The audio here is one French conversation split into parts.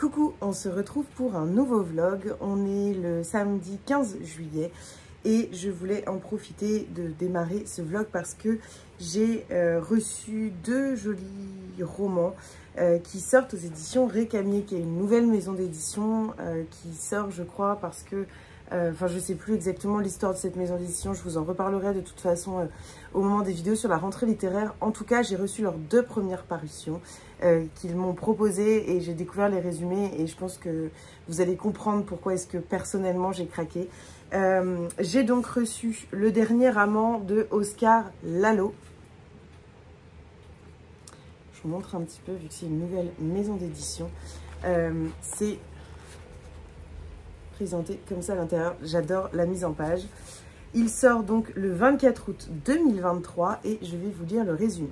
Coucou, on se retrouve pour un nouveau vlog. On est le samedi 15 juillet et je voulais en profiter de démarrer ce vlog parce que j'ai reçu deux jolis romans qui sortent aux éditions Récamier, qui est une nouvelle maison d'édition qui sort, je crois, parce que enfin, je sais plus exactement l'histoire de cette maison d'édition, je vous en reparlerai de toute façon au moment des vidéos sur la rentrée littéraire. En tout cas, j'ai reçu leurs deux premières parutions qu'ils m'ont proposées et j'ai découvert les résumés et je pense que vous allez comprendre pourquoi est-ce que personnellement j'ai craqué. J'ai donc reçu Le Dernier Amant de Oscar Lalo. Je vous montre un petit peu vu que c'est une nouvelle maison d'édition. C'est présenté comme ça à l'intérieur. J'adore la mise en page. Il sort donc le 24 août 2023 et je vais vous lire le résumé.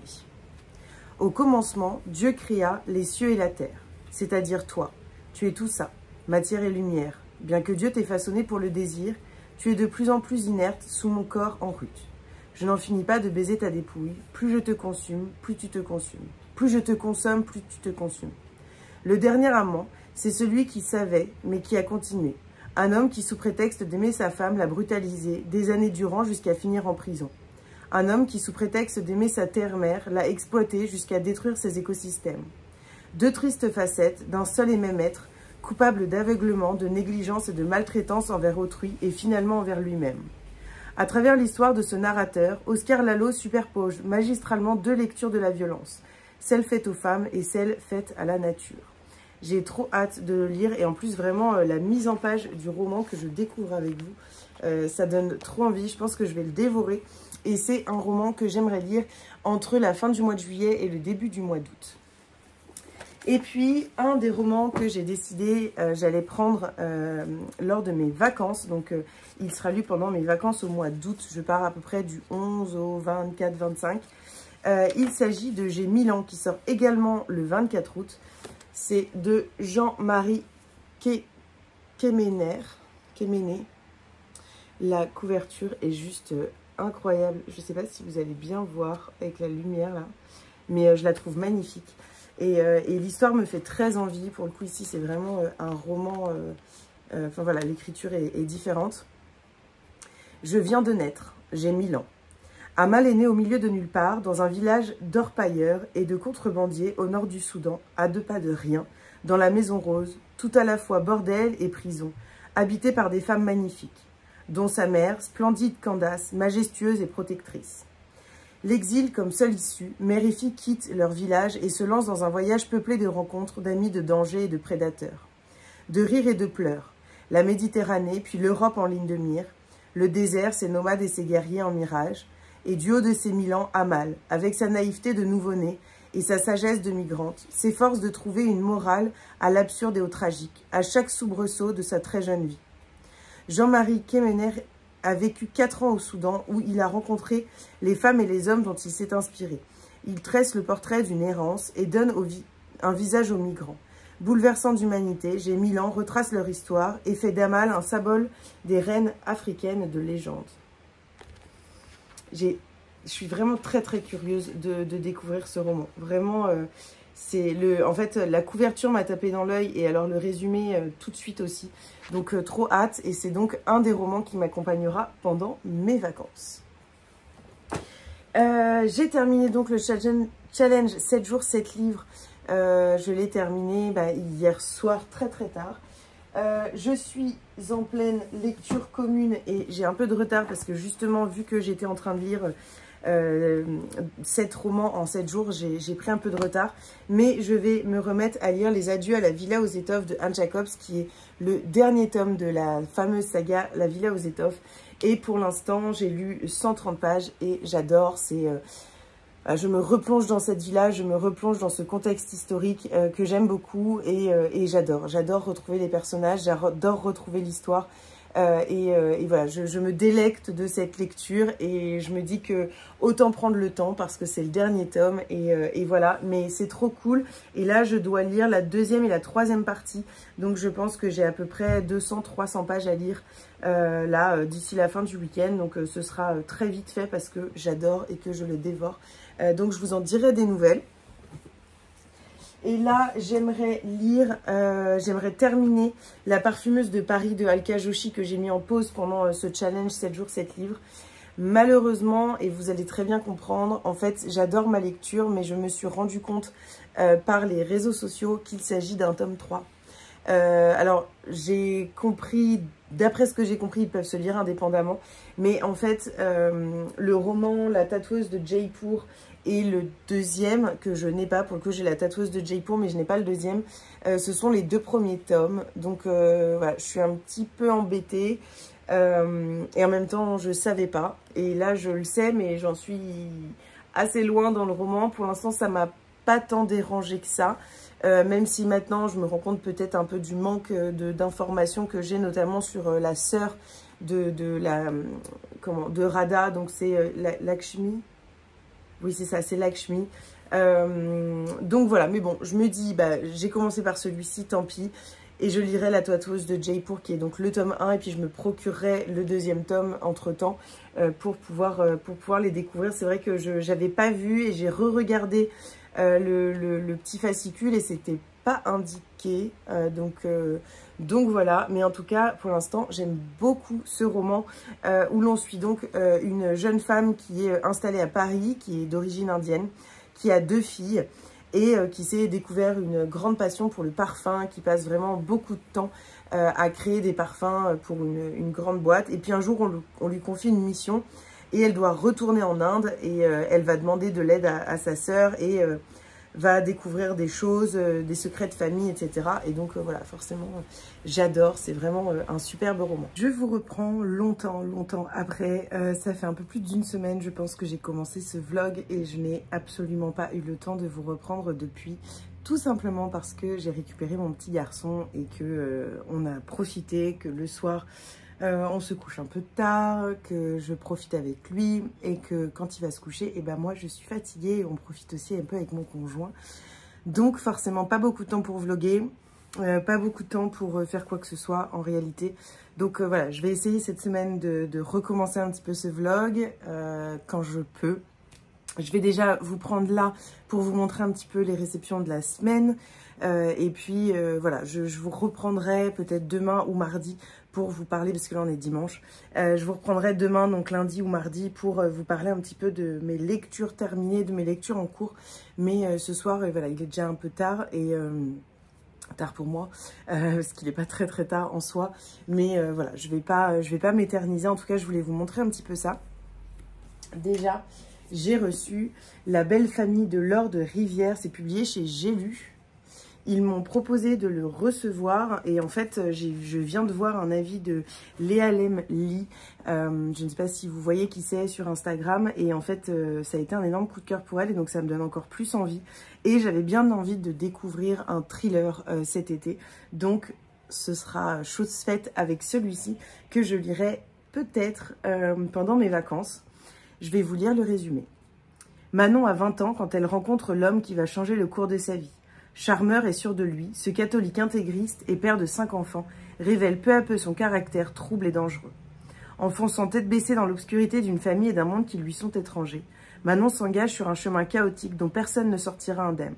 Au commencement, Dieu créa les cieux et la terre, c'est-à-dire toi. Tu es tout ça, matière et lumière. Bien que Dieu t'ait façonné pour le désir, tu es de plus en plus inerte sous mon corps en rut. Je n'en finis pas de baiser ta dépouille. Plus je te consume, plus tu te consumes. Plus je te consomme, plus tu te consumes. Le dernier amant, c'est celui qui savait, mais qui a continué. Un homme qui, sous prétexte d'aimer sa femme, l'a brutalisée des années durant jusqu'à finir en prison. Un homme qui, sous prétexte d'aimer sa terre-mère, l'a exploitée jusqu'à détruire ses écosystèmes. Deux tristes facettes d'un seul et même être, coupable d'aveuglement, de négligence et de maltraitance envers autrui et finalement envers lui-même. À travers l'histoire de ce narrateur, Oscar Lalo superpose magistralement deux lectures de la violence, celle faite aux femmes et celle faite à la nature. J'ai trop hâte de le lire et en plus vraiment la mise en page du roman que je découvre avec vous, ça donne trop envie, je pense que je vais le dévorer et c'est un roman que j'aimerais lire entre la fin du mois de juillet et le début du mois d'août. Et puis un des romans que j'ai décidé j'allais prendre lors de mes vacances, donc il sera lu pendant mes vacances au mois d'août, je pars à peu près du 11 au 24-25. Il s'agit de J'ai 1000 ans qui sort également le 24 août. C'est de Jean-Marie Quéméner. La couverture est juste incroyable. Je ne sais pas si vous allez bien voir avec la lumière là, mais je la trouve magnifique. Et l'histoire me fait très envie. Pour le coup, ici, c'est vraiment un roman. Enfin voilà, l'écriture est différente. Je viens de naître, j'ai 1000 ans. Amal est né au milieu de nulle part, dans un village d'orpailleurs et de contrebandiers au nord du Soudan, à 2 pas de rien, dans la maison rose, tout à la fois bordel et prison, habitée par des femmes magnifiques, dont sa mère, splendide Candace, majestueuse et protectrice. L'exil comme seule issue, mère et fille quittent leur village et se lancent dans un voyage peuplé de rencontres, d'amis, de dangers et de prédateurs. De rires et de pleurs, la Méditerranée, puis l'Europe en ligne de mire, le désert, ses nomades et ses guerriers en mirage, et du haut de ses 1000 ans, Amal, avec sa naïveté de nouveau-né et sa sagesse de migrante, s'efforce de trouver une morale à l'absurde et au tragique, à chaque soubresaut de sa très jeune vie. Jean-Marie Quéméner a vécu 4 ans au Soudan où il a rencontré les femmes et les hommes dont il s'est inspiré. Il tresse le portrait d'une errance et donne un visage aux migrants. Bouleversant d'humanité, J'ai 1000 ans retrace leur histoire et fait d'Amal un symbole des reines africaines de légende. Je suis vraiment très curieuse de découvrir ce roman. Vraiment, en fait, la couverture m'a tapé dans l'œil et alors le résumé tout de suite aussi. Donc trop hâte et c'est donc un des romans qui m'accompagnera pendant mes vacances. J'ai terminé donc le challenge 7 jours, 7 livres. Je l'ai terminé hier soir très tard. Je suis en pleine lecture commune et j'ai un peu de retard parce que justement vu que j'étais en train de lire 7 romans en 7 jours, j'ai pris un peu de retard. Mais je vais me remettre à lire Les Adieux à la Villa aux Étoffes de Anne Jacobs qui est le dernier tome de la fameuse saga La Villa aux Étoffes. Et pour l'instant j'ai lu 130 pages et j'adore, je me replonge dans cette villa, je me replonge dans ce contexte historique que j'aime beaucoup et j'adore. J'adore retrouver les personnages, j'adore retrouver l'histoire et voilà, je me délecte de cette lecture et je me dis que autant prendre le temps parce que c'est le dernier tome et voilà, mais c'est trop cool. Et là, je dois lire la 2e et la 3e partie, donc je pense que j'ai à peu près 200-300 pages à lire d'ici la fin du week-end, donc ce sera très vite fait parce que j'adore et que je le dévore. Donc je vous en dirai des nouvelles. Et là, j'aimerais lire, j'aimerais terminer La parfumeuse de Paris de Alka Joshi que j'ai mis en pause pendant ce challenge 7 jours, 7 livres. Malheureusement, et vous allez très bien comprendre, en fait, j'adore ma lecture, mais je me suis rendu compte par les réseaux sociaux qu'il s'agit d'un tome 3. Alors, j'ai compris, d'après ce que j'ai compris, ils peuvent se lire indépendamment, mais en fait, le roman La tatoueuse de Jaipur et le deuxième, que je n'ai pas, pour le coup j'ai La tatoueuse de Jaipur, mais je n'ai pas le deuxième, ce sont les 2 premiers tomes, donc voilà, je suis un petit peu embêtée, et en même temps je savais pas, et là je le sais, mais j'en suis assez loin dans le roman. Pour l'instant ça m'a pas tant dérangé que ça, même si maintenant je me rends compte peut-être un peu du manque d'informations que j'ai, notamment sur la sœur de Radha, donc c'est Lakshmi. Oui, c'est ça, c'est Lakshmi. Donc voilà, mais bon, je me dis, bah, j'ai commencé par celui-ci, tant pis. Et je lirai La tatoueuse de Jaipur, qui est donc le tome 1, et puis je me procurerai le 2e tome entre-temps pour pouvoir les découvrir. C'est vrai que je n'avais pas vu et j'ai re-regardé le petit fascicule et c'était pas indiqué. Donc voilà, mais en tout cas, pour l'instant, j'aime beaucoup ce roman où l'on suit donc une jeune femme qui est installée à Paris, qui est d'origine indienne, qui a 2 filles et qui s'est découvert une grande passion pour le parfum, qui passe vraiment beaucoup de temps à créer des parfums pour une grande boîte. Et puis un jour, on lui confie une mission et elle doit retourner en Inde et elle va demander de l'aide à sa sœur et va découvrir des choses, des secrets de famille, etc. Et donc voilà, forcément, j'adore. C'est vraiment un superbe roman. Je vous reprends longtemps après. Ça fait un peu plus d'1 semaine, je pense, que j'ai commencé ce vlog et je n'ai absolument pas eu le temps de vous reprendre depuis. Tout simplement parce que j'ai récupéré mon petit garçon et que on a profité, que le soir, on se couche un peu tard, que je profite avec lui et que quand il va se coucher, et ben moi je suis fatiguée et on profite aussi un peu avec mon conjoint. Donc forcément pas beaucoup de temps pour vlogger, pas beaucoup de temps pour faire quoi que ce soit en réalité. Donc voilà, je vais essayer cette semaine de recommencer un petit peu ce vlog quand je peux. Je vais déjà vous prendre là pour vous montrer un petit peu les réceptions de la semaine. Et puis voilà, je vous reprendrai peut-être demain ou mardi pour vous parler, parce que là on est dimanche. Je vous reprendrai demain, donc lundi ou mardi, pour vous parler un petit peu de mes lectures terminées, de mes lectures en cours. Mais ce soir, voilà, il est déjà un peu tard et tard pour moi, parce qu'il n'est pas très tard en soi. Mais voilà, je vais pas m'éterniser. En tout cas, je voulais vous montrer un petit peu ça. Déjà, j'ai reçu La belle famille de Laure de Rivière. C'est publié chez J'ai lu. Ils m'ont proposé de le recevoir et en fait, je viens de voir un avis de Léa Lem Lee. Je ne sais pas si vous voyez qui c'est sur Instagram et en fait, ça a été un énorme coup de cœur pour elle et donc ça me donne encore plus envie. Et j'avais bien envie de découvrir un thriller cet été. Donc, ce sera chose faite avec celui-ci que je lirai peut-être pendant mes vacances. Je vais vous lire le résumé. Manon a 20 ans quand elle rencontre l'homme qui va changer le cours de sa vie. Charmeur et sûr de lui, ce catholique intégriste et père de 5 enfants révèle peu à peu son caractère trouble et dangereux. Enfonçant tête baissée dans l'obscurité d'une famille et d'un monde qui lui sont étrangers, Manon s'engage sur un chemin chaotique dont personne ne sortira indemne.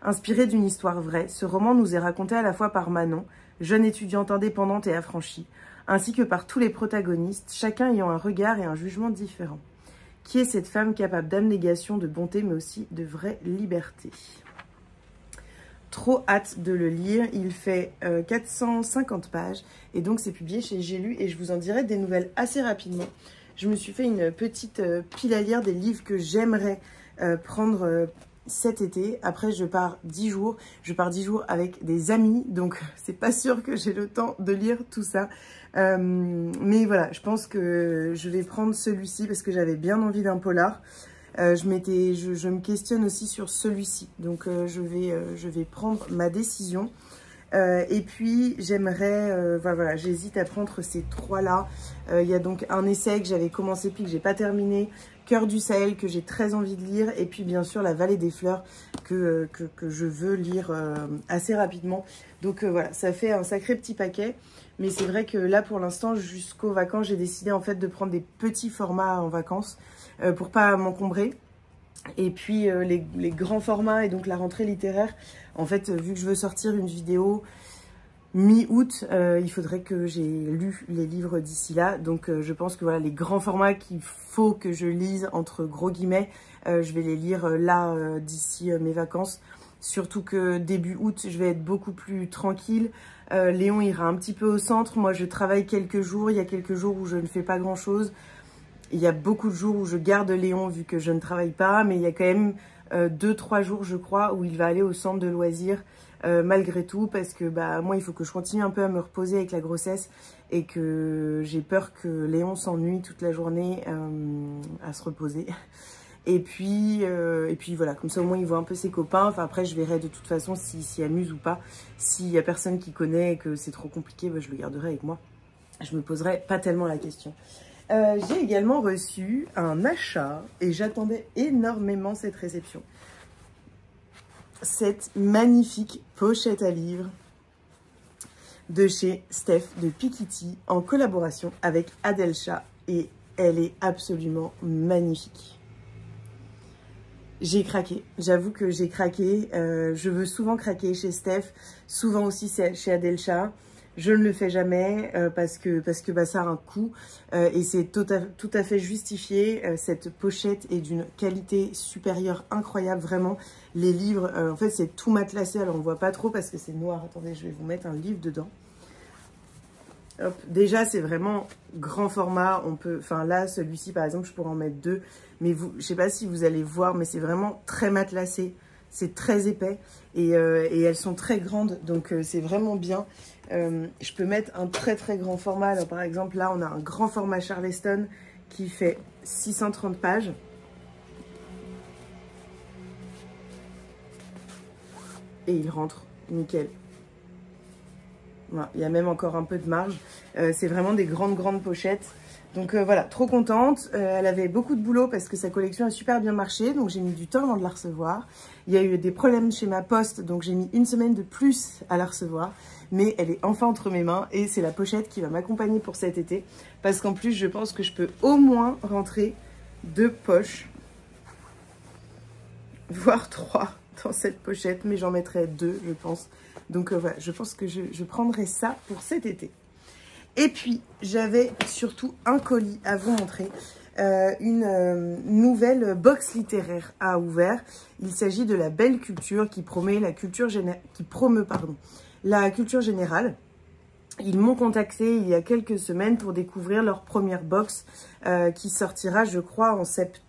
Inspiré d'une histoire vraie, ce roman nous est raconté à la fois par Manon, jeune étudiante indépendante et affranchie, ainsi que par tous les protagonistes, chacun ayant un regard et un jugement différents. Qui est cette femme capable d'abnégation, de bonté, mais aussi de vraie liberté ? Trop hâte de le lire, il fait 450 pages et donc c'est publié chez J'ai lu et je vous en dirai des nouvelles assez rapidement. Je me suis fait une petite pile à lire des livres que j'aimerais prendre cet été. Après je pars 10 jours, avec des amis donc c'est pas sûr que j'ai le temps de lire tout ça. Mais voilà, je pense que je vais prendre celui-ci parce que j'avais bien envie d'un polar. Je me questionne aussi sur celui-ci, donc je vais prendre ma décision. Et puis j'aimerais, voilà, j'hésite à prendre ces 3-là. Il y a donc un essai que j'avais commencé puis que j'ai pas terminé, Cœur du Sahel que j'ai très envie de lire, et puis bien sûr La Vallée des Fleurs que je veux lire assez rapidement. Donc voilà, ça fait un sacré petit paquet. Mais c'est vrai que là, pour l'instant, jusqu'aux vacances, j'ai décidé en fait de prendre des petits formats en vacances pour pas m'encombrer. Et puis les grands formats et donc la rentrée littéraire, en fait, vu que je veux sortir une vidéo mi-août, il faudrait que j'ai lu les livres d'ici là. Donc je pense que voilà, les grands formats qu'il faut que je lise, entre gros guillemets, je vais les lire là d'ici mes vacances. Surtout que début août, je vais être beaucoup plus tranquille. Léon ira un petit peu au centre. Moi, je travaille quelques jours. Il y a quelques jours où je ne fais pas grand-chose. Il y a beaucoup de jours où je garde Léon vu que je ne travaille pas, mais il y a quand même 2-3 jours, je crois, où il va aller au centre de loisirs malgré tout, parce que bah, moi, il faut que je continue un peu à me reposer avec la grossesse et que j'ai peur que Léon s'ennuie toute la journée à se reposer. Et puis voilà, comme ça au moins il voit un peu ses copains. Enfin après, je verrai de toute façon s'il s'y amuse ou pas. S'il y a personne qui connaît et que c'est trop compliqué, bah, je le garderai avec moi. Je me poserai pas tellement la question. J'ai également reçu un achat et j'attendais énormément cette réception. Cette magnifique pochette à livres de chez Steph de Piketty en collaboration avec Adelcha et elle est absolument magnifique. J'ai craqué, j'avoue que j'ai craqué. Je veux souvent craquer chez Steph, souvent aussi chez Adelcha. Je ne le fais jamais parce que bah, ça a un coût et c'est tout à fait justifié. Cette pochette est d'une qualité supérieure incroyable, vraiment. Les livres, en fait, c'est tout matelassé. Alors, on ne voit pas trop parce que c'est noir. Attendez, je vais vous mettre un livre dedans. Hop. Déjà, c'est vraiment grand format. On peut, enfin là, celui-ci, par exemple, je pourrais en mettre 2. Mais vous, je ne sais pas si vous allez voir, mais c'est vraiment très matelassé. C'est très épais et elles sont très grandes, donc c'est vraiment bien. Je peux mettre un très très grand format. Alors par exemple là on a un grand format Charleston qui fait 630 pages. Et il rentre nickel. Voilà, il y a même encore un peu de marge. C'est vraiment des grandes pochettes. Donc voilà, trop contente. Elle avait beaucoup de boulot parce que sa collection a super bien marché. Donc j'ai mis du temps avant de la recevoir. Il y a eu des problèmes chez ma poste. Donc j'ai mis une semaine de plus à la recevoir. Mais elle est enfin entre mes mains. Et c'est la pochette qui va m'accompagner pour cet été. Parce qu'en plus, je pense que je peux au moins rentrer 2 poches. Voire 3 dans cette pochette. Mais j'en mettrai 2, je pense. Donc voilà, je pense que je prendrai ça pour cet été. Et puis, j'avais surtout un colis à vous montrer, une nouvelle box littéraire à ouvert. Il s'agit de La Belle Culture qui promeut la culture générale. Ils m'ont contacté il y a quelques semaines pour découvrir leur première box qui sortira, je crois, en septembre.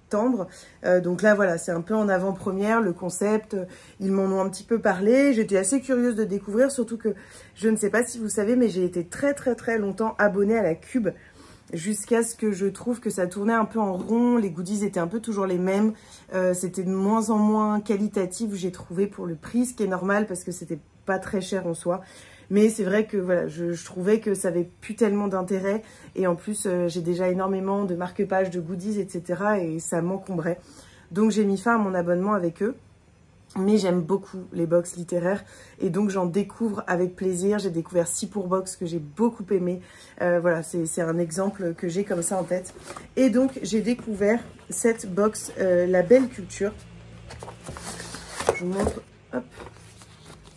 Donc là, voilà, c'est un peu en avant-première, le concept. Ils m'en ont un petit peu parlé. J'étais assez curieuse de découvrir, surtout que je ne sais pas si vous savez, mais j'ai été très longtemps abonnée à la Cube jusqu'à ce que je trouve que ça tournait un peu en rond. Les goodies étaient un peu toujours les mêmes. C'était de moins en moins qualitatif, j'ai trouvé, pour le prix, ce qui est normal parce que c'était pas très cher en soi. Mais c'est vrai que voilà, je trouvais que ça avait plus tellement d'intérêt. Et en plus, j'ai déjà énormément de marque-pages, de goodies, etc. Et ça m'encombrait. Donc j'ai mis fin à mon abonnement avec eux. Mais j'aime beaucoup les box littéraires. Et donc j'en découvre avec plaisir. J'ai découvert 6 pour box que j'ai beaucoup aimé. Voilà, c'est un exemple que j'ai comme ça en tête. Et donc j'ai découvert cette box La Belle Culture. Je vous montre. Hop.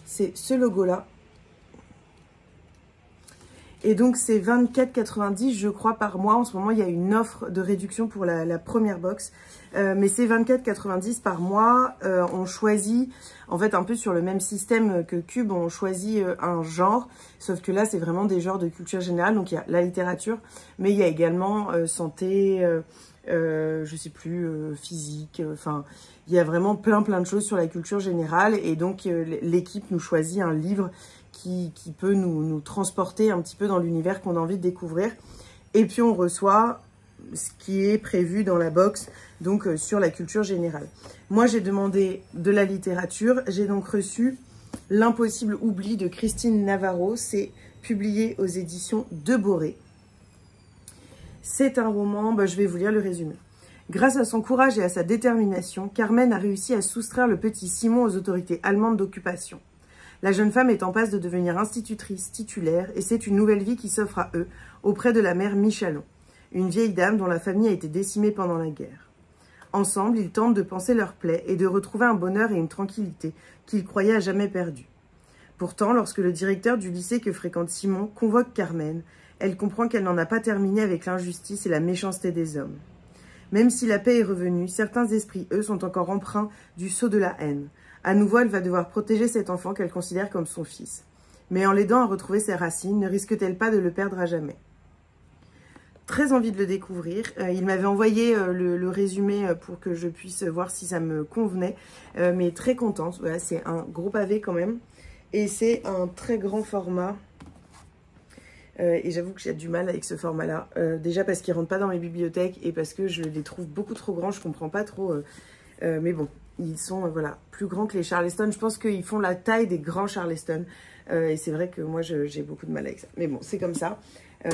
C'est ce logo-là. Et donc, c'est 24,90 je crois par mois. En ce moment, il y a une offre de réduction pour la première box. Mais c'est 24,90 par mois. On choisit, en fait, un peu sur le même système que Cube, on choisit un genre. Sauf que là, c'est vraiment des genres de culture générale. Donc, il y a la littérature, mais il y a également santé, je sais plus, physique. Enfin, il y a vraiment plein de choses sur la culture générale. Et donc, l'équipe nous choisit un livre qui peut nous transporter un petit peu dans l'univers qu'on a envie de découvrir. Et puis on reçoit ce qui est prévu dans la box, donc sur la culture générale. Moi, j'ai demandé de la littérature. J'ai donc reçu L'impossible oubli de Christine Navarro. C'est publié aux éditions de Boré. C'est un roman, je vais vous lire le résumé. Grâce à son courage et à sa détermination, Carmen a réussi à soustraire le petit Simon aux autorités allemandes d'occupation. La jeune femme est en passe de devenir institutrice titulaire et c'est une nouvelle vie qui s'offre à eux auprès de la mère Michalon, une vieille dame dont la famille a été décimée pendant la guerre. Ensemble, ils tentent de panser leurs plaies et de retrouver un bonheur et une tranquillité qu'ils croyaient à jamais perdus. Pourtant, lorsque le directeur du lycée que fréquente Simon convoque Carmen, elle comprend qu'elle n'en a pas terminé avec l'injustice et la méchanceté des hommes. Même si la paix est revenue, certains esprits, eux, sont encore empreints du sceau de la haine. À nouveau, elle va devoir protéger cet enfant qu'elle considère comme son fils. Mais en l'aidant à retrouver ses racines, ne risque-t-elle pas de le perdre à jamais? Très envie de le découvrir. Il m'avait envoyé le résumé pour que je puisse voir si ça me convenait. Mais très contente. Voilà, c'est un gros pavé quand même. Et c'est un très grand format. Et j'avoue que j'ai du mal avec ce format-là. Déjà parce qu'il ne rentre pas dans mes bibliothèques et parce que je les trouve beaucoup trop grands. Je ne comprends pas trop. Mais bon, ils sont voilà, plus grands que les Charleston. Je pense qu'ils font la taille des grands Charleston. Et c'est vrai que moi, j'ai beaucoup de mal avec ça. Mais bon, c'est comme ça.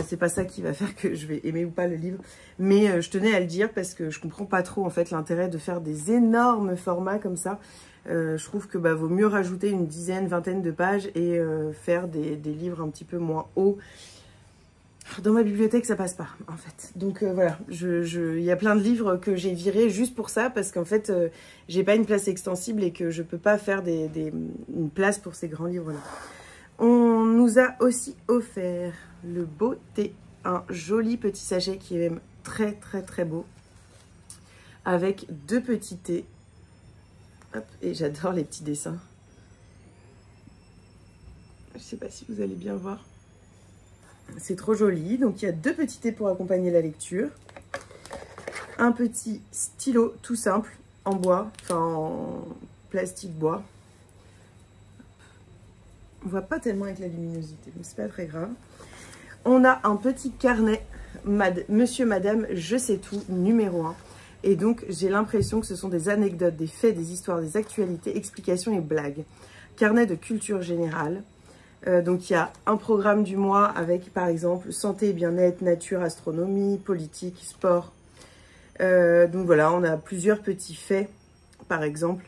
C'est pas ça qui va faire que je vais aimer ou pas le livre. Mais je tenais à le dire parce que je comprends pas trop en fait l'intérêt de faire des énormes formats comme ça. Je trouve que vaut mieux rajouter une dizaine, vingtaine de pages et faire des livres un petit peu moins hauts. Dans ma bibliothèque, ça passe pas, en fait. Donc voilà, il y a plein de livres que j'ai virés juste pour ça, parce qu'en fait, j'ai pas une place extensible et que je peux pas faire une place pour ces grands livres-là. On nous a aussi offert le beau thé, un joli petit sachet qui est même très très très beau, avec 2 petits thés. Hop, et j'adore les petits dessins. Je sais pas si vous allez bien voir. C'est trop joli. Donc, il y a 2 petits thés pour accompagner la lecture. Un petit stylo tout simple, en bois, enfin en plastique bois. On voit pas tellement avec la luminosité, mais c'est pas très grave. On a un petit carnet, Monsieur, Madame, je sais tout, numéro 1. Et donc, j'ai l'impression que ce sont des anecdotes, des faits, des histoires, des actualités, explications et blagues. Carnet de culture générale. Donc, il y a un programme du mois avec, par exemple, santé, bien-être, nature, astronomie, politique, sport. Donc, voilà, on a plusieurs petits faits, par exemple.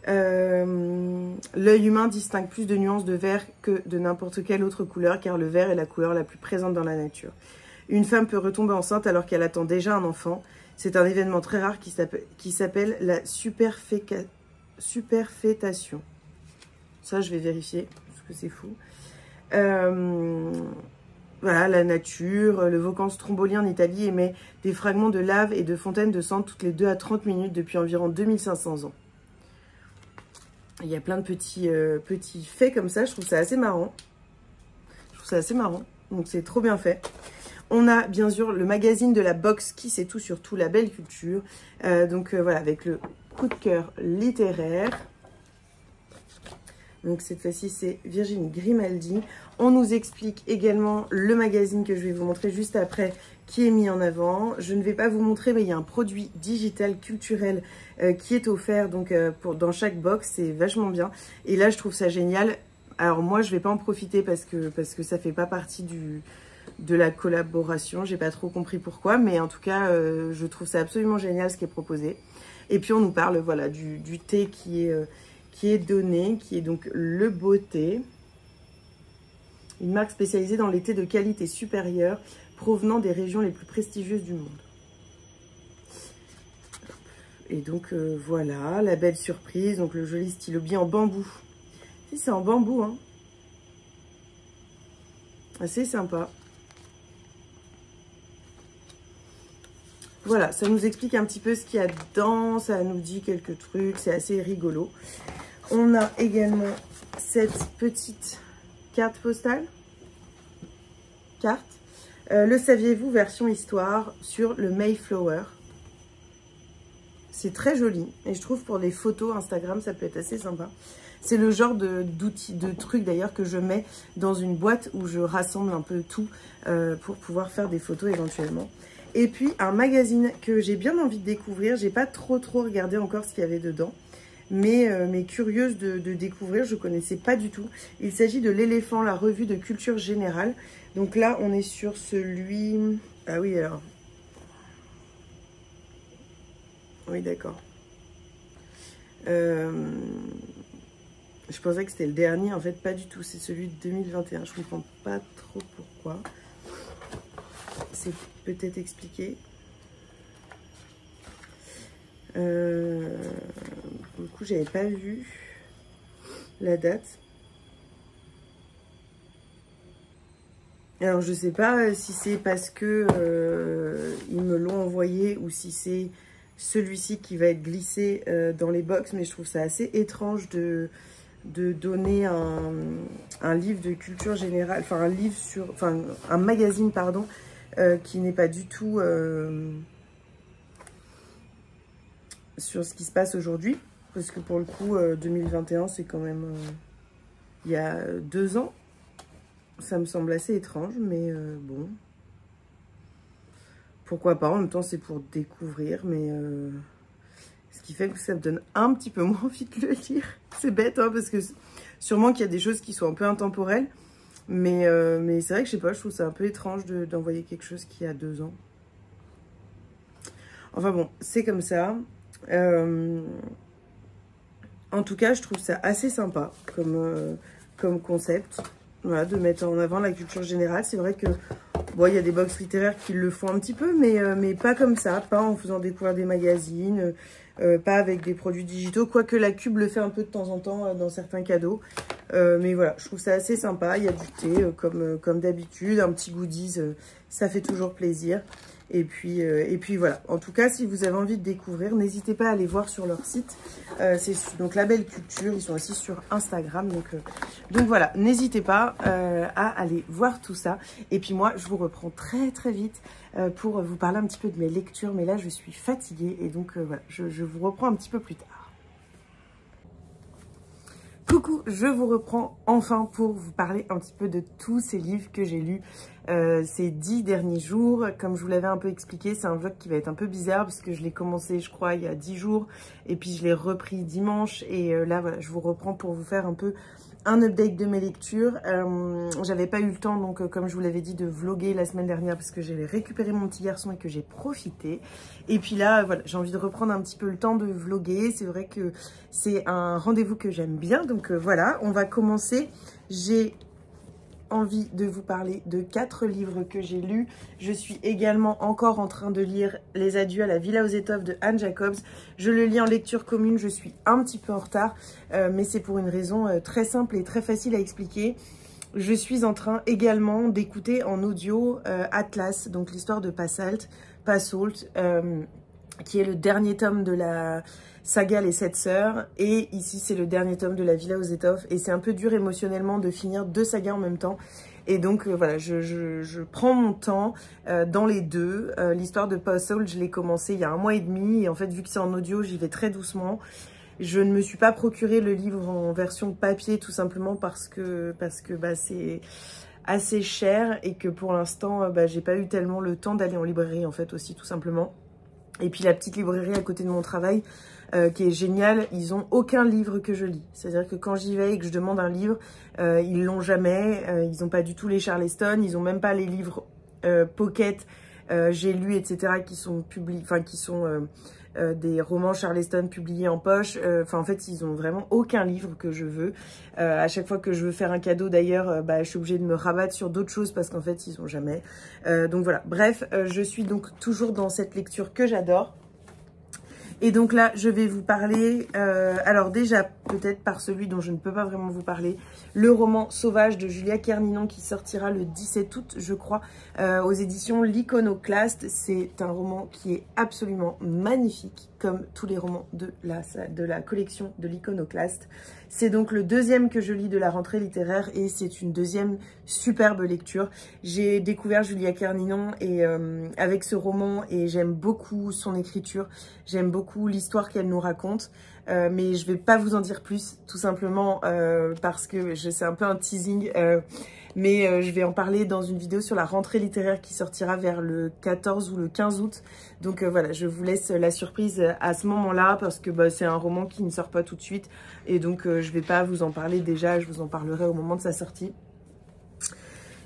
L'œil humain distingue plus de nuances de vert que de n'importe quelle autre couleur, car le vert est la couleur la plus présente dans la nature. Une femme peut retomber enceinte alors qu'elle attend déjà un enfant. C'est un événement très rare qui s'appelle la superfétation. Ça, je vais vérifier, parce que c'est fou. Voilà, la nature. Le volcan Stromboli en Italie émet des fragments de lave et de fontaines de sang toutes les 2 à 30 minutes depuis environ 2500 ans. Il y a plein de petits faits comme ça. Je trouve ça assez marrant. Donc, c'est trop bien fait. On a bien sûr le magazine de la box qui sait tout sur tout, la belle culture. Voilà, avec le coup de cœur littéraire. Donc cette fois-ci, c'est Virginie Grimaldi. On nous explique également le magazine que je vais vous montrer juste après, qui est mis en avant. Je ne vais pas vous montrer, mais il y a un produit digital culturel qui est offert dans chaque box. C'est vachement bien. Et là, je trouve ça génial. Alors moi, je ne vais pas en profiter parce que ça ne fait pas partie de la collaboration. J'ai pas trop compris pourquoi, mais en tout cas, je trouve ça absolument génial ce qui est proposé. Et puis, on nous parle voilà, du thé qui est donné, qui est donc le beau thé. Une marque spécialisée dans les thés de qualité supérieure provenant des régions les plus prestigieuses du monde. Et donc voilà, la belle surprise, donc le joli stylo bien en bambou. Si, c'est en bambou, hein. Assez sympa. Voilà, ça nous explique un petit peu ce qu'il y a dedans, ça nous dit quelques trucs, c'est assez rigolo. On a également cette petite carte postale. Le saviez-vous, version histoire, sur le Mayflower. C'est très joli et je trouve pour les photos Instagram, ça peut être assez sympa. C'est le genre d'outils, de trucs d'ailleurs que je mets dans une boîte où je rassemble un peu tout pour pouvoir faire des photos éventuellement. Et puis un magazine que j'ai bien envie de découvrir. J'ai pas trop regardé encore ce qu'il y avait dedans. Mais curieuse de découvrir, je ne connaissais pas du tout. Il s'agit de l'Éléphant, la revue de culture générale. Donc là, on est sur celui... Ah oui, alors... Oui, d'accord. Je pensais que c'était le dernier, en fait, pas du tout. C'est celui de 2021. Je ne comprends pas trop pourquoi. C'est peut-être expliqué. Pour le coup, j'avais pas vu la date. Alors, je sais pas si c'est parce que ils me l'ont envoyé ou si c'est celui-ci qui va être glissé dans les box, mais je trouve ça assez étrange de donner un livre de culture générale, enfin un livre sur, enfin un magazine, pardon, qui n'est pas du tout sur ce qui se passe aujourd'hui, parce que pour le coup, 2021, c'est quand même il y a 2 ans. Ça me semble assez étrange, mais bon. Pourquoi pas, en même temps, c'est pour découvrir, mais ce qui fait que ça me donne un petit peu moins envie de le lire. C'est bête, hein, parce que sûrement qu'il y a des choses qui sont un peu intemporelles, mais c'est vrai que je sais pas, je trouve ça un peu étrange d'envoyer quelque chose qui a 2 ans. Enfin bon, c'est comme ça. En tout cas, je trouve ça assez sympa comme concept. Voilà, de mettre en avant la culture générale. C'est vrai que bon, il y a des box littéraires qui le font un petit peu, mais pas comme ça, pas en faisant découvrir des magazines, pas avec des produits digitaux, quoique la Cube le fait un peu de temps en temps dans certains cadeaux. Mais voilà, je trouve ça assez sympa. Il y a du thé comme d'habitude, un petit goodies, ça fait toujours plaisir. Et puis voilà. En tout cas, si vous avez envie de découvrir, n'hésitez pas à aller voir sur leur site. C'est donc La Belle Culture. Ils sont aussi sur Instagram. Donc voilà, n'hésitez pas à aller voir tout ça. Et puis moi, je vous reprends très très vite pour vous parler un petit peu de mes lectures. Mais là, je suis fatiguée et donc voilà, je vous reprends un petit peu plus tard. Coucou, je vous reprends enfin pour vous parler un petit peu de tous ces livres que j'ai lus ces 10 derniers jours. Comme je vous l'avais un peu expliqué, c'est un vlog qui va être un peu bizarre parce que je l'ai commencé, je crois, il y a 10 jours et puis je l'ai repris dimanche. Et là, voilà, je vous reprends pour vous faire un peu un update de mes lectures. J'avais pas eu le temps, donc comme je vous l'avais dit, de vlogger la semaine dernière parce que j'avais récupéré mon petit garçon et que j'ai profité. Et puis là, voilà, j'ai envie de reprendre un petit peu le temps de vlogger. C'est vrai que c'est un rendez-vous que j'aime bien. Donc voilà, on va commencer. J'ai envie de vous parler de 4 livres que j'ai lus. Je suis également encore en train de lire Les Adieux à la Villa aux Étoffes de Anne Jacobs. Je le lis en lecture commune, je suis un petit peu en retard, mais c'est pour une raison très simple et très facile à expliquer. Je suis en train également d'écouter en audio Atlas, donc l'histoire de Passault, qui est le dernier tome de la saga Les 7 Sœurs. Et ici, c'est le dernier tome de la Villa aux Étoffes. Et c'est un peu dur émotionnellement de finir 2 sagas en même temps. Et donc, voilà, je prends mon temps dans les deux. L'histoire de Passault, je l'ai commencé il y a 1 mois et demi. Et en fait, vu que c'est en audio, j'y vais très doucement. Je ne me suis pas procuré le livre en version papier, tout simplement parce que bah, c'est assez cher. Et que pour l'instant, bah, j'ai pas eu tellement le temps d'aller en librairie, en fait, aussi, tout simplement. Et puis la petite librairie à côté de mon travail, qui est géniale, ils n'ont aucun livre que je lis. C'est-à-dire que quand j'y vais et que je demande un livre, ils l'ont jamais. Ils n'ont pas du tout les Charleston, ils n'ont même pas les livres Pocket, j'ai lu, etc., qui sont publiés, enfin qui sont des romans Charleston publiés en poche. Enfin, en fait, ils ont vraiment aucun livre que je veux. À chaque fois que je veux faire un cadeau, d'ailleurs, bah, je suis obligée de me rabattre sur d'autres choses parce qu'en fait, ils ont jamais. Donc voilà. Bref, je suis donc toujours dans cette lecture que j'adore. Et donc là, je vais vous parler, alors déjà, peut-être par celui dont je ne peux pas vraiment vous parler, le roman Sauvage de Julia Kerninon qui sortira le 17 août, je crois, aux éditions L'Iconoclaste. C'est un roman qui est absolument magnifique, comme tous les romans de la collection de L'Iconoclaste. C'est donc le 2e que je lis de la rentrée littéraire et c'est une 2e superbe lecture. J'ai découvert Julia Kerninon et, avec ce roman et j'aime beaucoup son écriture, j'aime beaucoup l'histoire qu'elle nous raconte. Mais je vais pas vous en dire plus, tout simplement parce que c'est un peu un teasing, mais je vais en parler dans une vidéo sur la rentrée littéraire qui sortira vers le 14 ou le 15 août. Donc voilà, je vous laisse la surprise à ce moment-là parce que bah, c'est un roman qui ne sort pas tout de suite et donc je vais pas vous en parler déjà, je vous en parlerai au moment de sa sortie.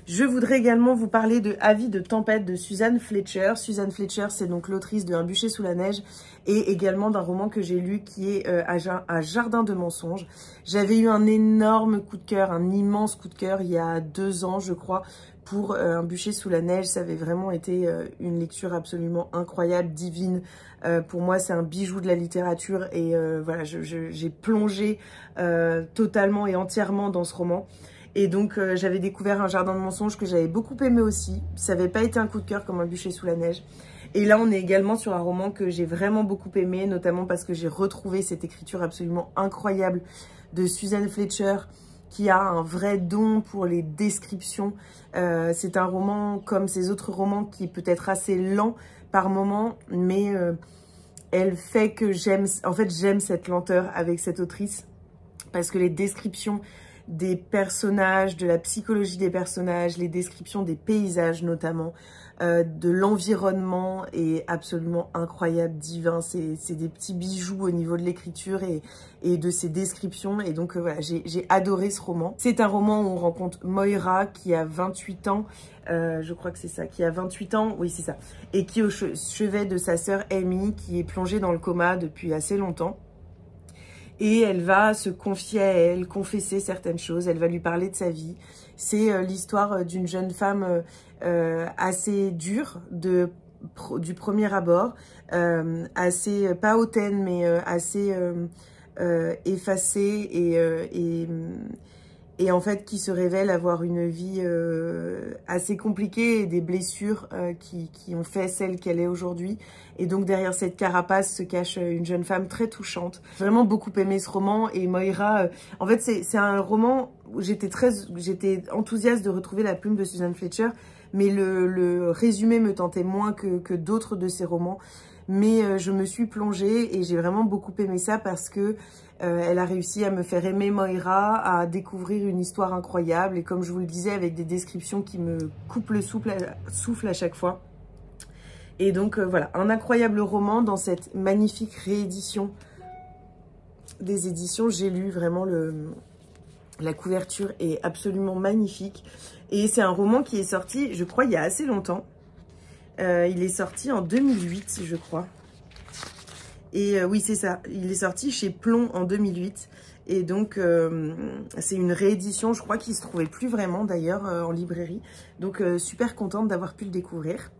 Je voudrais également vous parler de Avis de tempête de Suzanne Fletcher. Suzanne Fletcher, c'est donc l'autrice de Un bûcher sous la neige et également d'un roman que j'ai lu qui est Un jardin de mensonges. J'avais eu un énorme coup de cœur, un immense coup de cœur il y a 2 ans, je crois, pour Un bûcher sous la neige. Ça avait vraiment été une lecture absolument incroyable, divine. Pour moi, c'est un bijou de la littérature et voilà, j'ai plongé totalement et entièrement dans ce roman. Et donc, j'avais découvert Un jardin de mensonges que j'avais beaucoup aimé aussi. Ça n'avait pas été un coup de cœur comme Un bûcher sous la neige. Et là, on est également sur un roman que j'ai vraiment beaucoup aimé, notamment parce que j'ai retrouvé cette écriture absolument incroyable de Suzanne Fletcher, qui a un vrai don pour les descriptions. C'est un roman comme ces autres romans qui est peut-être assez lent par moment, mais elle fait que j'aime cette lenteur avec cette autrice, parce que les descriptions des personnages, de la psychologie des personnages, les descriptions des paysages notamment, de l'environnement est absolument incroyable, divin. C'est des petits bijoux au niveau de l'écriture et de ses descriptions. Et donc voilà, j'ai adoré ce roman. C'est un roman où on rencontre Moira qui a 28 ans, je crois que c'est ça, qui a 28 ans, oui c'est ça, et qui est au chevet de sa sœur Amy qui est plongée dans le coma depuis assez longtemps. Et elle va se confier à elle, confesser certaines choses, elle va lui parler de sa vie. C'est l'histoire d'une jeune femme assez dure du premier abord, assez, pas hautaine, mais assez effacée et en fait qui se révèle avoir une vie assez compliquée et des blessures qui ont fait celle qu'elle est aujourd'hui. Et donc derrière cette carapace se cache une jeune femme très touchante. J'ai vraiment beaucoup aimé ce roman et Moira, en fait c'est un roman où j'étais enthousiaste de retrouver la plume de Suzanne Fletcher, mais le résumé me tentait moins que d'autres de ses romans. Mais je me suis plongée et j'ai vraiment beaucoup aimé ça parce que elle a réussi à me faire aimer Moira, à découvrir une histoire incroyable et comme je vous le disais, avec des descriptions qui me coupent le souffle à chaque fois. Et donc voilà, un incroyable roman dans cette magnifique réédition des éditions J'ai lu. Vraiment, la couverture est absolument magnifique. Et c'est un roman qui est sorti, je crois, il y a assez longtemps. Il est sorti en 2008, je crois. Et oui, c'est ça. Il est sorti chez Plomb en 2008. Et donc, c'est une réédition. Je crois qu'il ne se trouvait plus vraiment, d'ailleurs, en librairie. Donc, super contente d'avoir pu le découvrir.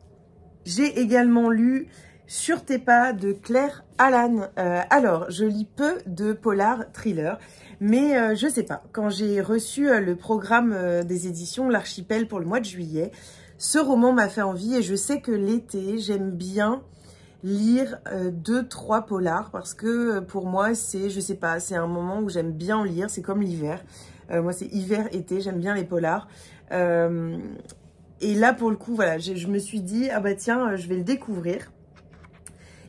J'ai également lu Sur tes pas de Claire Allan. Alors, je lis peu de polar thriller. Mais je sais pas. Quand j'ai reçu le programme des éditions L'Archipel pour le mois de juillet, ce roman m'a fait envie. Et je sais que l'été, j'aime bien lire 2-3 polars parce que pour moi c'est, je sais pas, c'est un moment où j'aime bien en lire, c'est comme l'hiver. Moi c'est hiver-été, j'aime bien les polars. Et là pour le coup, voilà, je me suis dit, ah bah tiens, je vais le découvrir.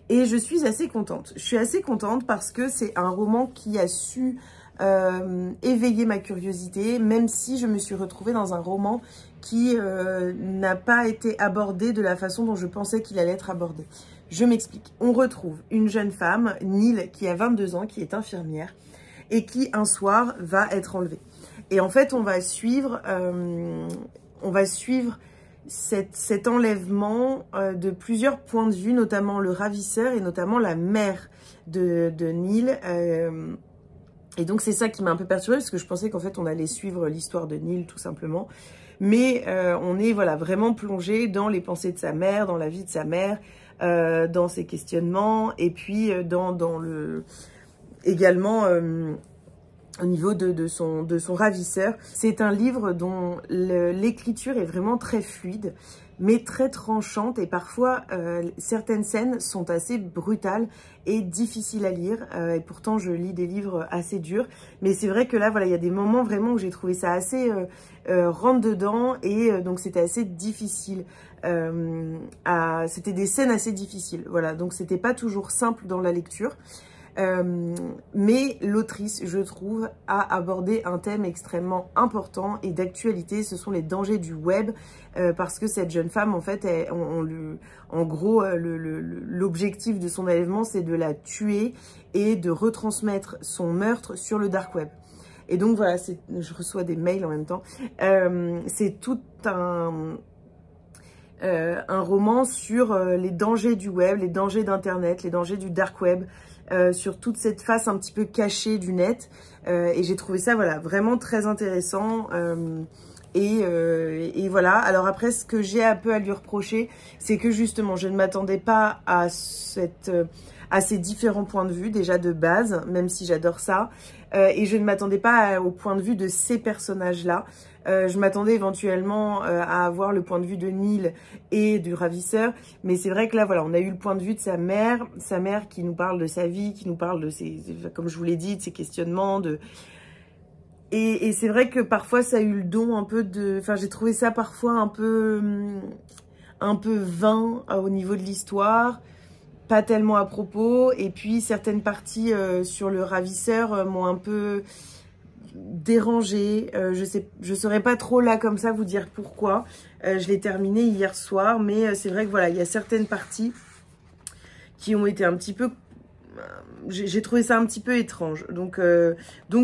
Et je suis assez contente. Je suis assez contente parce que c'est un roman qui a su éveiller ma curiosité, même si je me suis retrouvée dans un roman qui n'a pas été abordé de la façon dont je pensais qu'il allait être abordé. Je m'explique. On retrouve une jeune femme, Neil, qui a 22 ans, qui est infirmière, et qui, un soir, va être enlevée. Et en fait, on va suivre cet enlèvement de plusieurs points de vue, notamment le ravisseur et notamment la mère de Neil. Et donc, c'est ça qui m'a un peu perturbée, parce que je pensais qu'en fait, on allait suivre l'histoire de Neil, tout simplement. Mais on est voilà, vraiment plongé dans les pensées de sa mère, dans la vie de sa mère, dans ses questionnements, et puis également au niveau de son ravisseur. C'est un livre dont l'écriture est vraiment très fluide, mais très tranchante, et parfois certaines scènes sont assez brutales et difficiles à lire, et pourtant je lis des livres assez durs, mais c'est vrai que là voilà, il y a des moments vraiment où j'ai trouvé ça assez rentre dedans, et donc c'était assez difficile, c'était des scènes assez difficiles, voilà, donc c'était pas toujours simple dans la lecture. Mais l'autrice, je trouve, a abordé un thème extrêmement important et d'actualité. Ce sont les dangers du web, parce que cette jeune femme, en fait, en gros, l'objectif de son enlèvement, c'est de la tuer et de retransmettre son meurtre sur le dark web. Et donc voilà, je reçois des mails en même temps. C'est tout un roman sur les dangers du web, les dangers d'Internet, les dangers du dark web, sur toute cette face un petit peu cachée du net. Et j'ai trouvé ça voilà, vraiment très intéressant. Et voilà. Alors après, ce que j'ai un peu à lui reprocher, c'est que justement, je ne m'attendais pas à ces différents points de vue, déjà de base, même si j'adore ça. Et je ne m'attendais pas au point de vue de ces personnages-là. Je m'attendais éventuellement à avoir le point de vue de Neil et du ravisseur. Mais c'est vrai que là, voilà, on a eu le point de vue de sa mère qui nous parle de sa vie, qui nous parle de ses, comme je vous l'ai dit, de ses questionnements, Et c'est vrai que parfois, ça a eu le don un peu de... Enfin, j'ai trouvé ça parfois un peu vain au niveau de l'histoire, pas tellement à propos. Et puis, certaines parties sur le ravisseur m'ont un peu dérangée. Je saurais pas trop là, comme ça, vous dire pourquoi. Je l'ai terminé hier soir, mais c'est vrai que voilà, il y a certaines parties qui ont été un petit peu... J'ai trouvé ça un petit peu étrange. Donc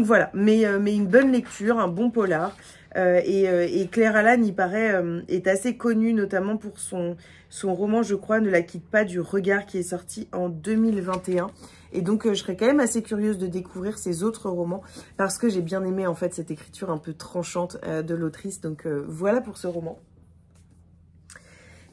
voilà. Mais une bonne lecture, un bon polar. Et Claire Allan, il paraît, est assez connue, notamment pour son roman, je crois, Ne la quitte pas du regard, qui est sorti en 2021. Et donc, je serais quand même assez curieuse de découvrir ses autres romans, parce que j'ai bien aimé, en fait, cette écriture un peu tranchante de l'autrice. Donc, voilà pour ce roman.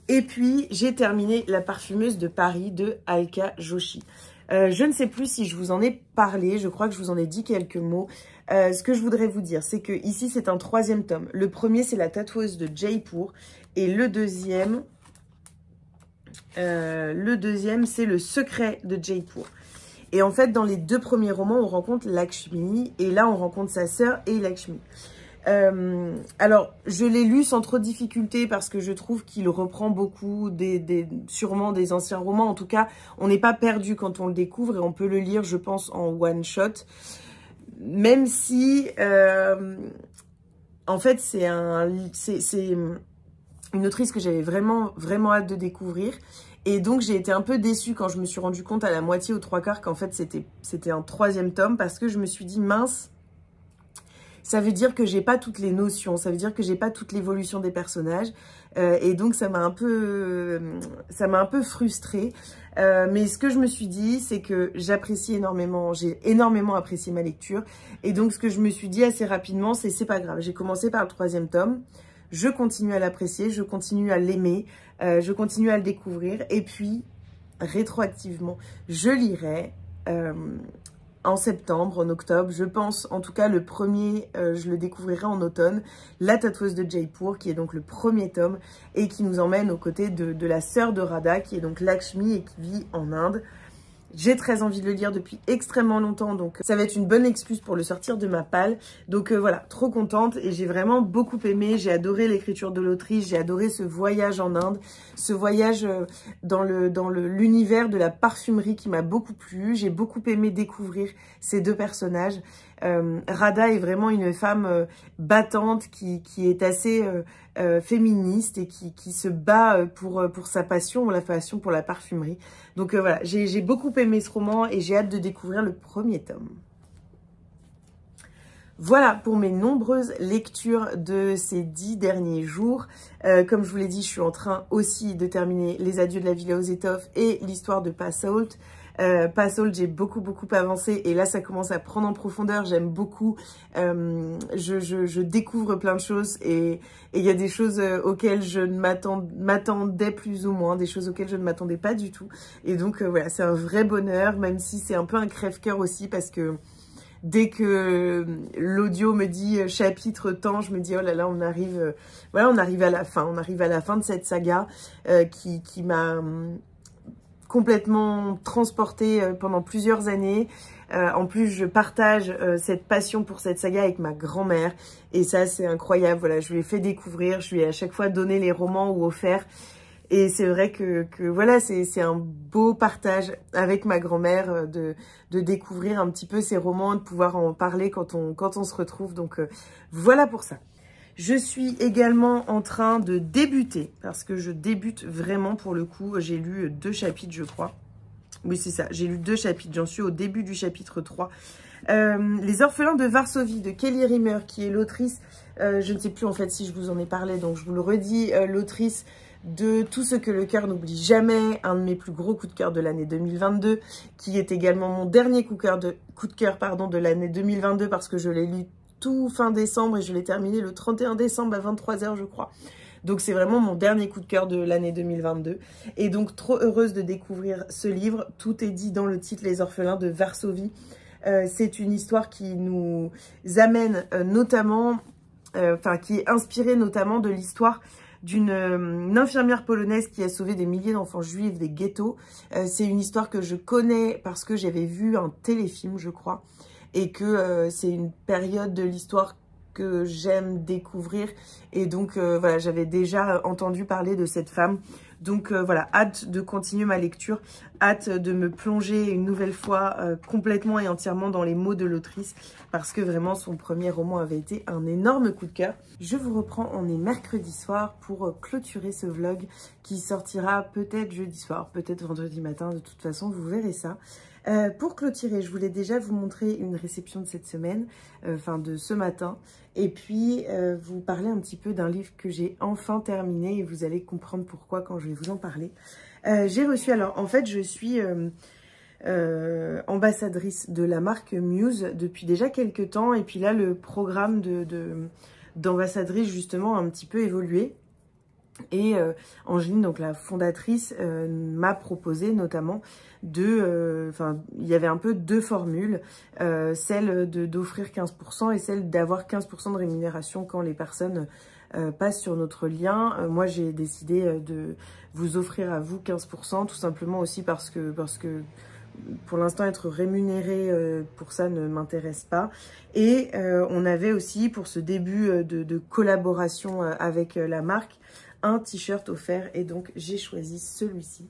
Et puis, j'ai terminé La parfumeuse de Paris de Alka Joshi. Je ne sais plus si je vous en ai parlé, je crois que je vous en ai dit quelques mots. Ce que je voudrais vous dire, c'est que ici c'est un 3e tome. Le premier, c'est La tatoueuse de Jaipur. Et le deuxième, c'est Le secret de Jaipur. Et en fait, dans les 2 premiers romans, on rencontre Lakshmi. Et là, on rencontre sa sœur et Lakshmi. Alors, je l'ai lu sans trop de difficulté parce que je trouve qu'il reprend beaucoup sûrement des anciens romans. En tout cas, on n'est pas perdu quand on le découvre et on peut le lire, je pense, en one shot. Même si, en fait, c'est une autrice que j'avais vraiment, vraiment hâte de découvrir. Et donc, j'ai été un peu déçue quand je me suis rendu compte à la moitié, aux 3/4, qu'en fait, c'était un 3e tome parce que je me suis dit, mince, ça veut dire que j'ai pas toutes les notions, ça veut dire que j'ai pas toute l'évolution des personnages, et donc ça m'a un peu frustrée. Mais ce que je me suis dit, c'est que j'apprécie énormément, j'ai énormément apprécié ma lecture, et donc ce que je me suis dit assez rapidement, c'est pas grave. J'ai commencé par le 3e tome, je continue à l'apprécier, je continue à l'aimer, je continue à le découvrir, et puis rétroactivement, je lirai. En septembre, en octobre, je pense, en tout cas le premier, je le découvrirai en automne, La tatoueuse de Jaipur, qui est donc le 1er tome et qui nous emmène aux côtés de la sœur de Radha, qui est donc Lakshmi et qui vit en Inde. J'ai très envie de le lire depuis extrêmement longtemps, donc ça va être une bonne excuse pour le sortir de ma palle. Donc voilà, trop contente et j'ai vraiment beaucoup aimé. J'ai adoré l'écriture de l'autrice, j'ai adoré ce voyage en Inde, ce voyage dans l'univers de la parfumerie qui m'a beaucoup plu. J'ai beaucoup aimé découvrir ces 2 personnages. Radha est vraiment une femme battante qui est assez féministe et qui se bat pour sa passion, la passion pour la parfumerie. Donc voilà, j'ai beaucoup aimé ce roman et j'ai hâte de découvrir le 1er tome. Voilà pour mes nombreuses lectures de ces 10 derniers jours. Comme je vous l'ai dit, je suis en train aussi de terminer Les adieux de la Villa aux étoffes et l'histoire de Passault. Passault, j'ai beaucoup avancé et là ça commence à prendre en profondeur, j'aime beaucoup, je découvre plein de choses et il y a des choses auxquelles je ne m'attendais plus ou moins, des choses auxquelles je ne m'attendais pas du tout, et donc voilà, c'est un vrai bonheur, même si c'est un peu un crève-cœur aussi parce que dès que l'audio me dit chapitre temps, je me dis oh là là, on arrive à la fin de cette saga qui m'a complètement transportée pendant plusieurs années. En plus, je partage cette passion pour cette saga avec ma grand-mère. Et ça, c'est incroyable. Voilà, je lui ai fait découvrir. Je lui ai à chaque fois donné les romans ou offert. Et c'est vrai que voilà, c'est un beau partage avec ma grand-mère de découvrir un petit peu ces romans, de pouvoir en parler quand on se retrouve. Donc voilà pour ça. Je suis également en train de débuter, parce que je débute vraiment pour le coup. J'ai lu 2 chapitres, je crois. Oui, c'est ça. J'ai lu 2 chapitres. J'en suis au début du chapitre 3 Les orphelins de Varsovie de Kelly Rimmer, qui est l'autrice, je ne sais plus en fait si je vous en ai parlé, donc je vous le redis, l'autrice de Tout ce que le cœur n'oublie jamais, un de mes plus gros coups de cœur de l'année 2022, qui est également mon dernier coup de cœur de l'année 2022, parce que je l'ai lu tout fin décembre et je l'ai terminé le 31 décembre à 23 h je crois. Donc c'est vraiment mon dernier coup de cœur de l'année 2022. Et donc trop heureuse de découvrir ce livre. Tout est dit dans le titre, Les orphelins de Varsovie. C'est une histoire qui nous amène notamment, qui est inspirée notamment de l'histoire d'une infirmière polonaise qui a sauvé des milliers d'enfants juifs des ghettos. C'est une histoire que je connais parce que j'avais vu un téléfilm, je crois, et que c'est une période de l'histoire que j'aime découvrir. Et donc, voilà, j'avais déjà entendu parler de cette femme. Donc, voilà, hâte de continuer ma lecture, hâte de me plonger une nouvelle fois complètement et entièrement dans les mots de l'autrice, parce que vraiment, son premier roman avait été un énorme coup de cœur. Je vous reprends, on est mercredi soir pour clôturer ce vlog qui sortira peut-être jeudi soir, peut-être vendredi matin, de toute façon, vous verrez ça. Pour clôturer, je voulais déjà vous montrer une réception de cette semaine, de ce matin, et puis vous parler un petit peu d'un livre que j'ai enfin terminé, et vous allez comprendre pourquoi quand je vais vous en parler. J'ai reçu, alors en fait je suis ambassadrice de la marque Muse depuis déjà quelques temps, et puis là le programme d'ambassadrice justement a un petit peu évolué. Et Angeline, donc la fondatrice, m'a proposé notamment il y avait un peu deux formules, celle d'offrir 15% et celle d'avoir 15% de rémunération quand les personnes passent sur notre lien. Moi, j'ai décidé de vous offrir à vous 15%, tout simplement aussi parce que pour l'instant, être rémunéré pour ça ne m'intéresse pas. Et on avait aussi, pour ce début de collaboration avec la marque, un t-shirt offert, et donc j'ai choisi celui-ci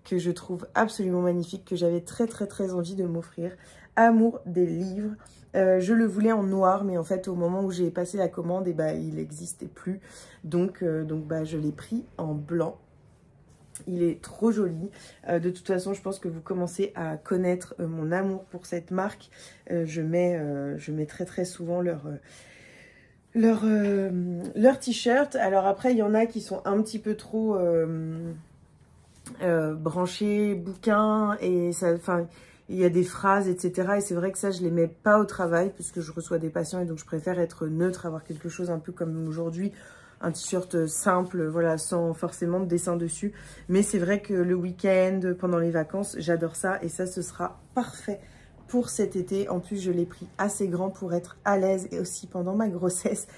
que je trouve absolument magnifique, que j'avais très envie de m'offrir. Amour des livres. Je le voulais en noir, mais en fait au moment où j'ai passé la commande, il n'existait plus, donc je l'ai pris en blanc. Il est trop joli. De toute façon, je pense que vous commencez à connaître mon amour pour cette marque. Je mets très souvent leur t-shirt. Alors après, il y en a qui sont un petit peu trop branchés bouquins, et ça, il y a des phrases, etc. Et c'est vrai que ça, je les mets pas au travail puisque je reçois des patients, et donc je préfère être neutre, avoir quelque chose un peu comme aujourd'hui, un t-shirt simple, voilà, sans forcément de dessin dessus. Mais c'est vrai que le week-end, pendant les vacances, j'adore ça, et ça, ce sera parfait pour cet été. En plus, je l'ai pris assez grand pour être à l'aise, et aussi pendant ma grossesse.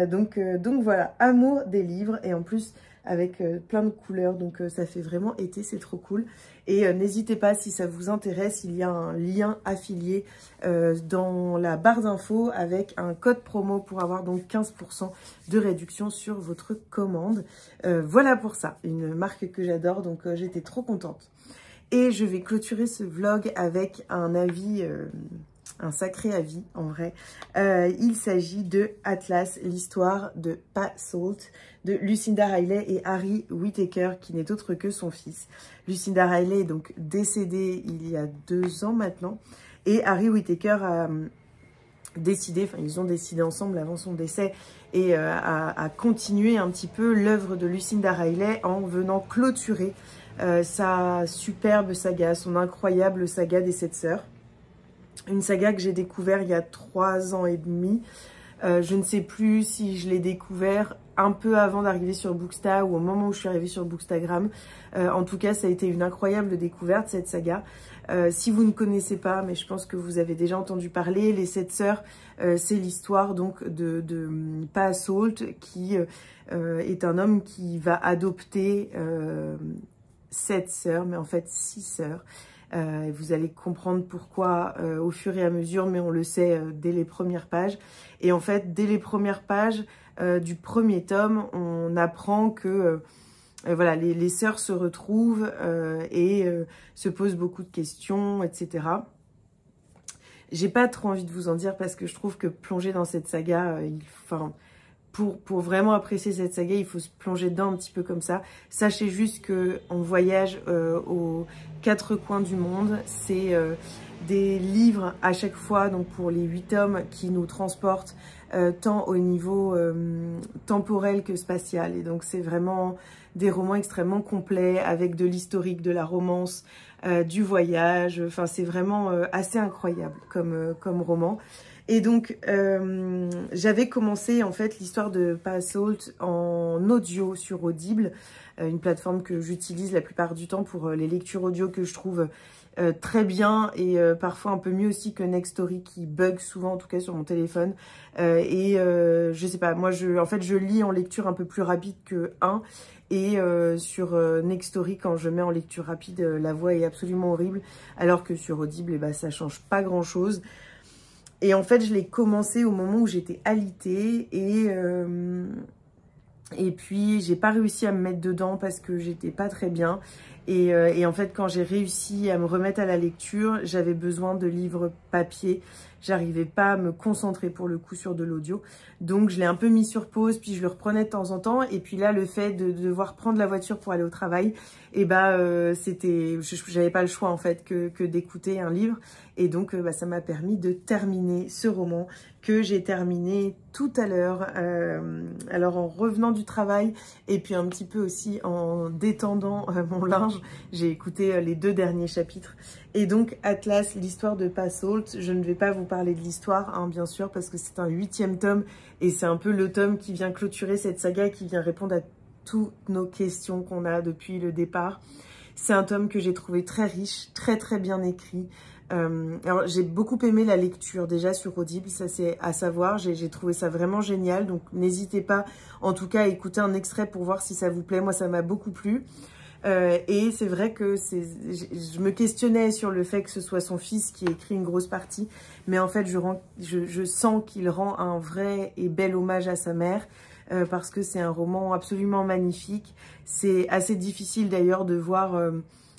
Donc voilà, amour des livres, et en plus avec plein de couleurs, donc ça fait vraiment été, c'est trop cool. Et n'hésitez pas, si ça vous intéresse, il y a un lien affilié dans la barre d'infos avec un code promo pour avoir donc 15% de réduction sur votre commande. Voilà pour ça, une marque que j'adore, donc j'étais trop contente. Et je vais clôturer ce vlog avec un avis, un sacré avis en vrai. Il s'agit de Atlas, l'histoire de Pas Salt, de Lucinda Riley et Harry Whittaker, qui n'est autre que son fils. Lucinda Riley est donc décédée il y a 2 ans maintenant, et Harry Whittaker a décidé, ils ont décidé ensemble avant son décès, et a continué un petit peu l'œuvre de Lucinda Riley en venant clôturer sa superbe saga, son incroyable saga des 7 sœurs. Une saga que j'ai découvert il y a 3 ans et demi. Je ne sais plus si je l'ai découvert un peu avant d'arriver sur Booksta ou au moment où je suis arrivée sur Bookstagram. En tout cas, ça a été une incroyable découverte, cette saga. Si vous ne connaissez pas, mais je pense que vous avez déjà entendu parler, les 7 sœurs, c'est l'histoire donc de Pas Salt, qui est un homme qui va adopter 7 sœurs, mais en fait 6 sœurs. Vous allez comprendre pourquoi au fur et à mesure, mais on le sait dès les premières pages. Et en fait, dès les premières pages du premier tome, on apprend que voilà, les sœurs se retrouvent et se posent beaucoup de questions, etc. J'ai pas trop envie de vous en dire parce que je trouve que plonger dans cette saga, pour vraiment apprécier cette saga, il faut se plonger dedans un petit peu comme ça. Sachez juste qu'on voyage aux 4 coins du monde. C'est des livres à chaque fois, donc pour les 8 tomes qui nous transportent tant au niveau temporel que spatial. Et donc c'est vraiment des romans extrêmement complets avec de l'historique, de la romance, du voyage. Enfin, c'est vraiment assez incroyable comme roman. Et donc, j'avais commencé en fait l'histoire de Passault en audio sur Audible, une plateforme que j'utilise la plupart du temps pour les lectures audio que je trouve très bien et parfois un peu mieux aussi que Nextory qui bug souvent en tout cas sur mon téléphone. Je sais pas, moi en fait je lis en lecture un peu plus rapide que 1 et sur Nextory quand je mets en lecture rapide la voix est absolument horrible alors que sur Audible eh ben, ça change pas grand chose. Et en fait je l'ai commencé au moment où j'étais alitée et puis j'ai pas réussi à me mettre dedans parce que j'étais pas très bien. Et en fait, quand j'ai réussi à me remettre à la lecture, j'avais besoin de livres papier. J'arrivais pas à me concentrer pour le coup sur de l'audio. Donc, je l'ai un peu mis sur pause, puis je le reprenais de temps en temps. Et puis là, le fait de devoir prendre la voiture pour aller au travail, et j'avais pas le choix en fait que d'écouter un livre. Et donc, ça m'a permis de terminer ce roman que j'ai terminé tout à l'heure. Alors, en revenant du travail et puis un petit peu aussi en détendant mon linge, j'ai écouté les 2 derniers chapitres. Et donc, Atlas, l'histoire de Passault, je ne vais pas vous parler de l'histoire, hein, bien sûr, parce que c'est un 8e tome et c'est un peu le tome qui vient clôturer cette saga, qui vient répondre à toutes nos questions qu'on a depuis le départ. C'est un tome que j'ai trouvé très riche, très très bien écrit. Alors j'ai beaucoup aimé la lecture déjà sur Audible, ça c'est à savoir, j'ai trouvé ça vraiment génial, donc n'hésitez pas en tout cas à écouter un extrait pour voir si ça vous plaît. Moi ça m'a beaucoup plu. Et c'est vrai que je me questionnais sur le fait que ce soit son fils qui écrit une grosse partie, mais en fait je sens qu'il rend un vrai et bel hommage à sa mère, parce que c'est un roman absolument magnifique. C'est assez difficile d'ailleurs de voir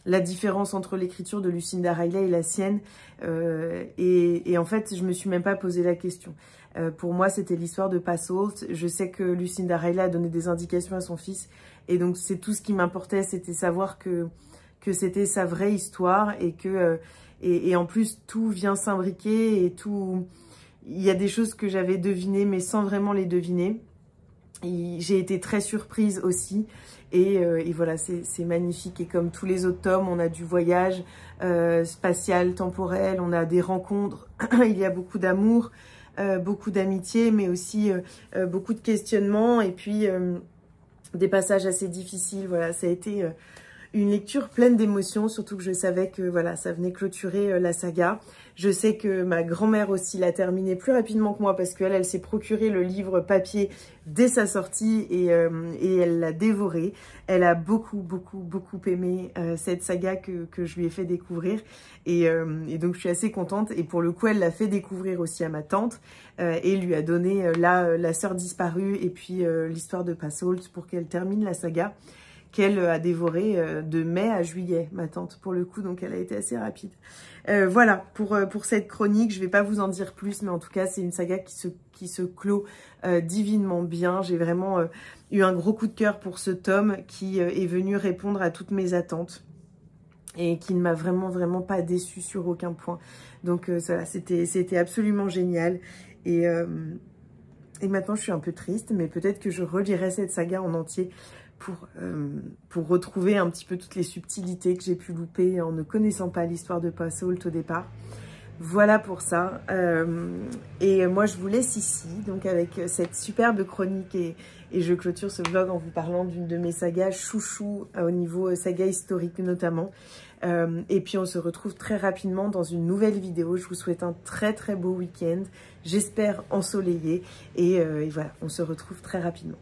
la différence entre l'écriture de Lucinda Riley et la sienne, et en fait je me suis même pas posé la question. Pour moi c'était l'histoire de Passault. Je sais que Lucinda Riley a donné des indications à son fils et donc c'est tout ce qui m'importait, c'était savoir que c'était sa vraie histoire et que et en plus tout vient s'imbriquer et tout, il y a des choses que j'avais devinées mais sans vraiment les deviner. J'ai été très surprise aussi et voilà, c'est magnifique. Et comme tous les autres tomes, on a du voyage spatial, temporel, on a des rencontres, il y a beaucoup d'amour, beaucoup d'amitié, mais aussi beaucoup de questionnements et puis des passages assez difficiles. Voilà, ça a été une lecture pleine d'émotions, surtout que je savais que voilà, ça venait clôturer la saga. Je sais que ma grand-mère aussi l'a terminé plus rapidement que moi parce qu'elle, elle s'est procuré le livre papier dès sa sortie et elle l'a dévoré. Elle a beaucoup aimé cette saga que je lui ai fait découvrir et donc je suis assez contente. Et pour le coup, elle l'a fait découvrir aussi à ma tante et lui a donné la sœur disparue et puis l'histoire de Passault pour qu'elle termine la saga, qu'elle a dévoré de mai à juillet, ma tante, pour le coup, donc elle a été assez rapide. Voilà, pour cette chronique, je ne vais pas vous en dire plus, mais en tout cas, c'est une saga qui se clôt divinement bien. J'ai vraiment eu un gros coup de cœur pour ce tome qui est venu répondre à toutes mes attentes et qui ne m'a vraiment pas déçue sur aucun point. Donc voilà, c'était absolument génial. Et maintenant, je suis un peu triste, mais peut-être que je relirai cette saga en entier pour retrouver un petit peu toutes les subtilités que j'ai pu louper en ne connaissant pas l'histoire de Passault au départ. Voilà pour ça. Et moi, je vous laisse ici, donc avec cette superbe chronique et je clôture ce vlog en vous parlant d'une de mes sagas chouchou au niveau saga historique notamment. Et puis, on se retrouve très rapidement dans une nouvelle vidéo. Je vous souhaite un très beau week-end. J'espère ensoleillé. Et voilà, on se retrouve très rapidement.